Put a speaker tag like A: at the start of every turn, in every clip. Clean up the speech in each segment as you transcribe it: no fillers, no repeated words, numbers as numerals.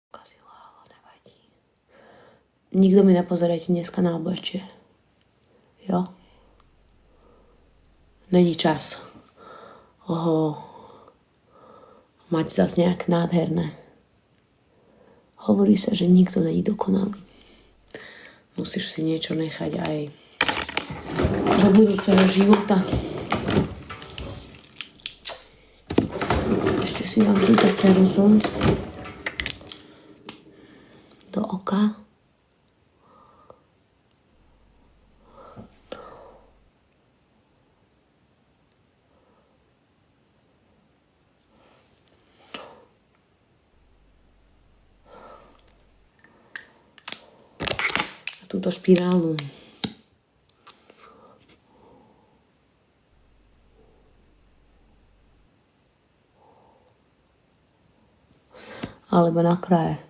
A: Pokazila, ale nevadí. Nikto mi nepozerajte dneska na oblečie. Jo? Není čas. Mať zase nejak nádherné. Hovorí sa, že nikto není dokonalý. Musíš si niečo nechať aj do budúceho života. Ešte si dám túto ceruzu do oka. Túto špirálu. Alebo na kraje.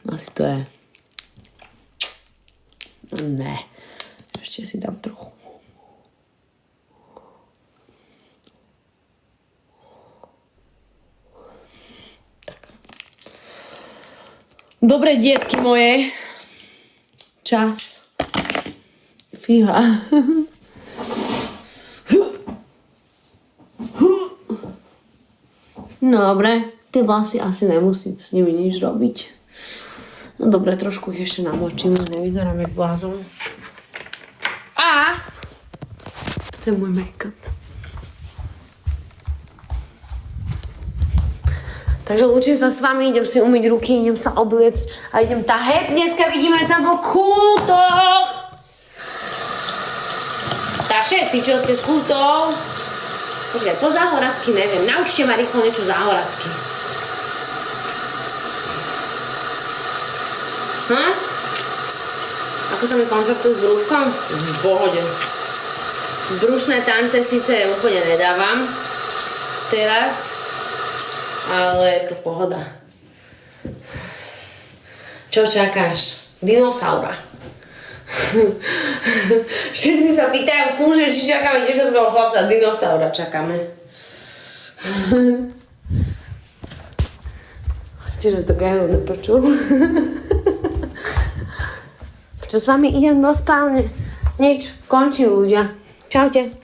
A: Asi to je. Ne. Ešte si dám trochu. Dobre, dietky moje. Čas. Fíha. No dobre, tie vlasy asi nemusím s nimi nič robiť. No dobre, trošku ich ešte namočím, nevyzerám jak blázon. A toto je môj make-up. Takže lúčim sa s vami, idem si umyť ruky, idem sa obliec a idem taheť. Dneska vidíme sa vo kútoch. Tak všetci, čo ste z kútov. Počkaj, po záhoracky neviem. Naučte ma rýchlo niečo záhoracky. Ako sa mi koncertujú s brúškom? V pohode. Brušné tance síce úplne nedávam teraz, ale je to pohoda. Čo čakáš? Dinosaura. Všetci sa pýtajú, fúže, či čakáme tiež takého chlapca. Dinosaura čakáme. Čiže to gajú nepočul. Čo s vami idem do spálne? Nič, končím ľudia. Čaute.